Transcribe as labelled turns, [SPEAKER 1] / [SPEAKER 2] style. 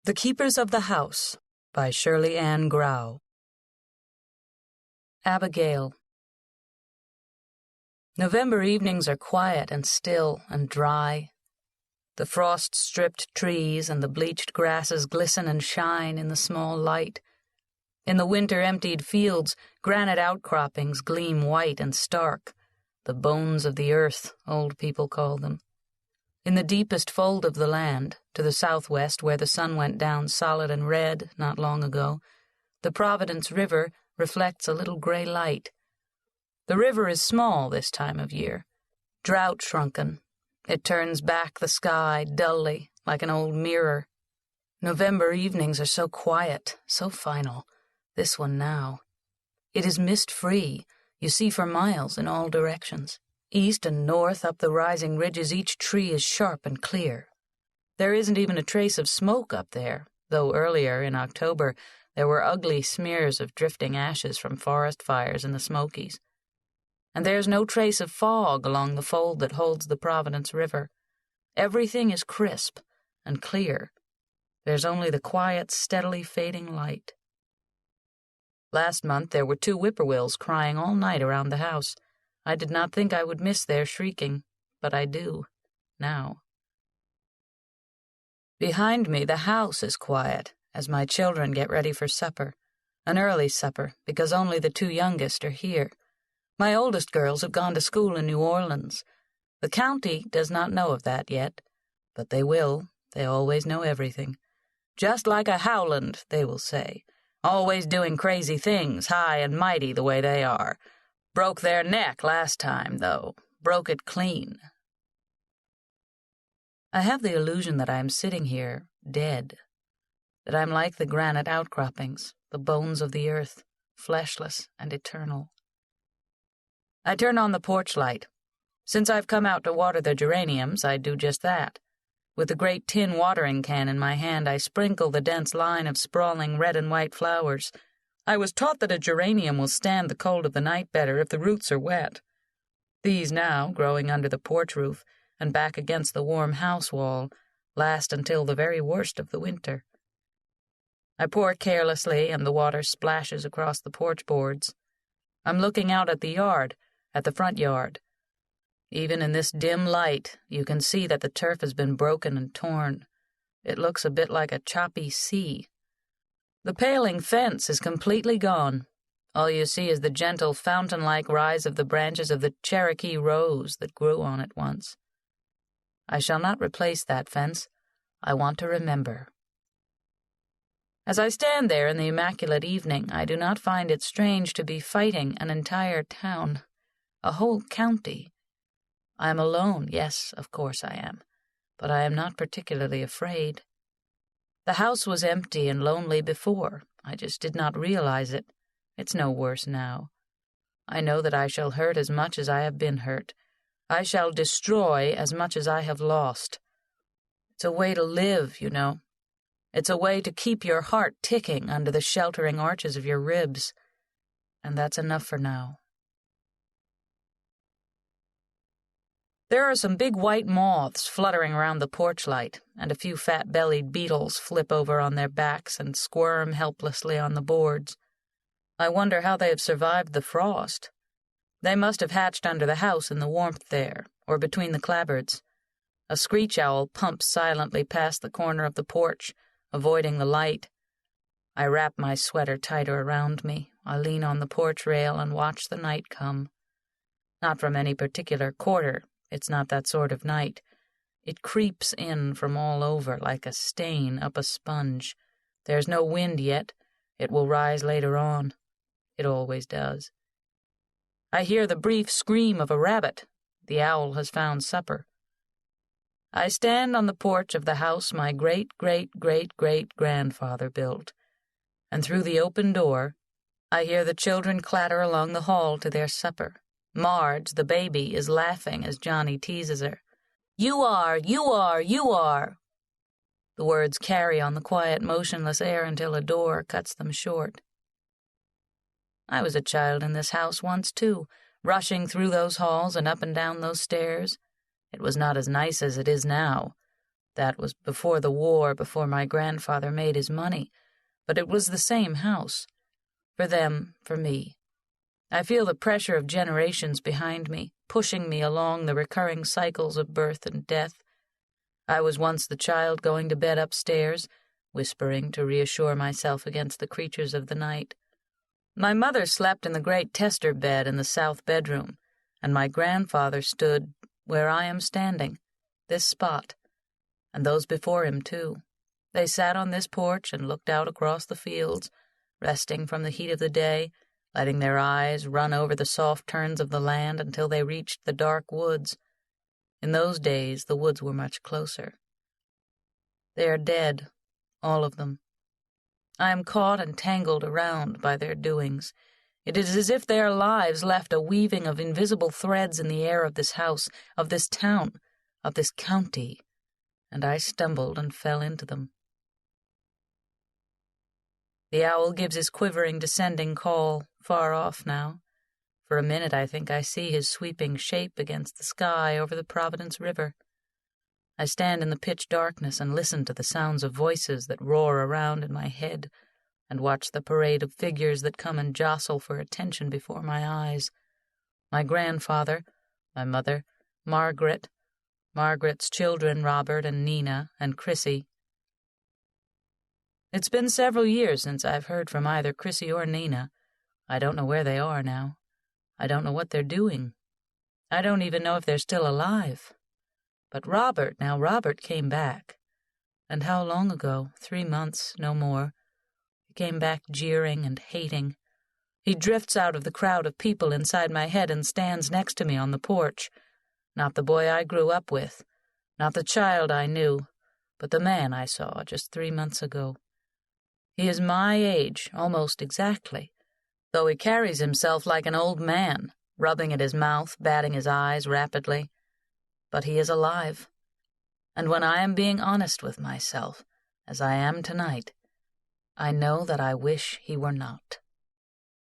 [SPEAKER 1] The Keepers of the House by Shirley Grau. Abigail. November evenings are quiet and still and dry. The frost-stripped trees and the bleached grasses glisten and shine in the small light. In the winter-emptied fields, granite outcroppings gleam white and stark, the bones of the earth, old people call them. In the deepest fold of the land, to the southwest where the sun went down solid and red not long ago, the Providence River reflects a little gray light. The river is small this time of year, drought-shrunken. It turns back the sky dully, like an old mirror. November evenings are so quiet, so final. This one now. It is mist-free. You see for miles in all directions. East and north up the rising ridges each tree is sharp and clear. There isn't even a trace of smoke up there, though earlier, in October, there were ugly smears of drifting ashes from forest fires in the Smokies. And there's no trace of fog along the fold that holds the Providence River. Everything is crisp and clear. There's only the quiet, steadily fading light. Last month there were 2 whippoorwills crying all night around the house. I did not think I would miss their shrieking, but I do, now. Behind me the house is quiet as my children get ready for supper, an early supper because only the 2 youngest are here. My oldest girls have gone to school in New Orleans. The county does not know of that yet, but they will. They always know everything. Just like a Howland, they will say. Always doing crazy things, high and mighty the way they are. Broke their neck last time, though. Broke it clean. I have the illusion that I am sitting here, dead. That I'm like the granite outcroppings, the bones of the earth, fleshless and eternal. I turn on the porch light. Since I've come out to water the geraniums, I do just that. With the great tin watering can in my hand, I sprinkle the dense line of sprawling red and white flowers. I was taught that a geranium will stand the cold of the night better if the roots are wet. These now, growing under the porch roof and back against the warm house wall, last until the very worst of the winter. I pour carelessly, and the water splashes across the porch boards. I'm looking out at the yard, at the front yard. Even in this dim light, you can see that the turf has been broken and torn. It looks a bit like a choppy sea. The paling fence is completely gone. All you see is the gentle fountain-like rise of the branches of the Cherokee rose that grew on it once. I shall not replace that fence. I want to remember. As I stand there in the immaculate evening, I do not find it strange to be fighting an entire town, a whole county. I am alone, yes, of course I am, but I am not particularly afraid. The house was empty and lonely before. I just did not realize it. It's no worse now. I know that I shall hurt as much as I have been hurt. I shall destroy as much as I have lost. It's a way to live, you know. It's a way to keep your heart ticking under the sheltering arches of your ribs. And that's enough for now. There are some big white moths fluttering around the porch light, and a few fat-bellied beetles flip over on their backs and squirm helplessly on the boards. I wonder how they have survived the frost. They must have hatched under the house in the warmth there, or between the clapboards. A screech owl pumps silently past the corner of the porch, avoiding the light. I wrap my sweater tighter around me. I lean on the porch rail and watch the night come. Not from any particular quarter. It's not that sort of night. It creeps in from all over like a stain up a sponge. There's no wind yet. It will rise later on. It always does. I hear the brief scream of a rabbit. The owl has found supper. I stand on the porch of the house my great-great-great-great-grandfather built, and through the open door, I hear the children clatter along the hall to their supper. Marge, the baby, is laughing as Johnny teases her. You are. The words carry on the quiet, motionless air until a door cuts them short. I was a child in this house once, too, rushing through those halls and up and down those stairs. It was not as nice as it is now. That was before the war, before my grandfather made his money, but it was the same house. For them, for me. I feel the pressure of generations behind me, pushing me along the recurring cycles of birth and death. I was once the child going to bed upstairs, whispering to reassure myself against the creatures of the night. My mother slept in the great tester bed in the south bedroom, and my grandfather stood where I am standing, this spot, and those before him, too. They sat on this porch and looked out across the fields, resting from the heat of the day, letting their eyes run over the soft turns of the land until they reached the dark woods. In those days, the woods were much closer. They are dead, all of them. I am caught and tangled around by their doings. It is as if their lives left a weaving of invisible threads in the air of this house, of this town, of this county, and I stumbled and fell into them. The owl gives his quivering, descending call, far off now. For a minute I think I see his sweeping shape against the sky over the Providence River. I stand in the pitch darkness and listen to the sounds of voices that roar around in my head, and watch the parade of figures that come and jostle for attention before my eyes. My grandfather, my mother, Margaret's children, Robert and Nina and Chrissy. It's been several years since I've heard from either Chrissy or Nina. I don't know where they are now. I don't know what they're doing. I don't even know if they're still alive. But Robert came back. And how long ago? 3 months, no more. He came back jeering and hating. He drifts out of the crowd of people inside my head and stands next to me on the porch. Not the boy I grew up with, not the child I knew, but the man I saw just 3 months ago. He is my age, almost exactly, though he carries himself like an old man, rubbing at his mouth, batting his eyes rapidly. But he is alive, and when I am being honest with myself, as I am tonight, I know that I wish he were not.